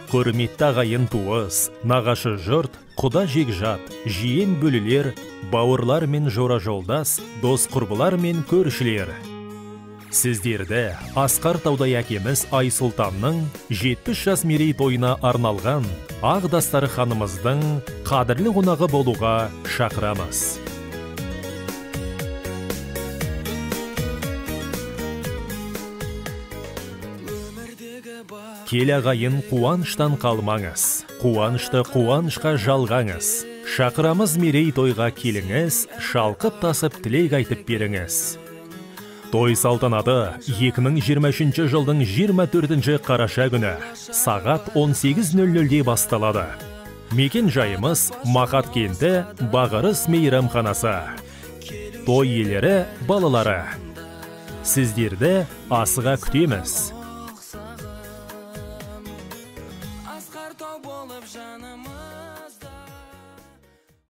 Құрметті ағайын туыс, нағашы жұрт, құда жекжат, жиен бөлілер, бауырлар мен жора жолдас, дос құрбылар мен көршілер. Сіздерді Асқар Таудай әкеміз Айсұлтанның 70 жас мерейтойына арналған Ақ Дастар ханымыздың қадірлі қонағы болуға шақырамыз. Кел ағайын, қуаныштан қалмаңыз, қуанышты қуанышқа жалғаңыз. Шақырамыз мерейтойға келіңіз, шалқып тасып тілек айтып беріңіз. Той салтанаты 2023 жылдың 24 қараша күні сағат 18:00-де басталады. Мекен жайымыз Мақат кенті Бағырыс мейрамханасы. Той иелері, балалары. Сіздерді асыға күтеміз. Асқар Тау болып жанымыз.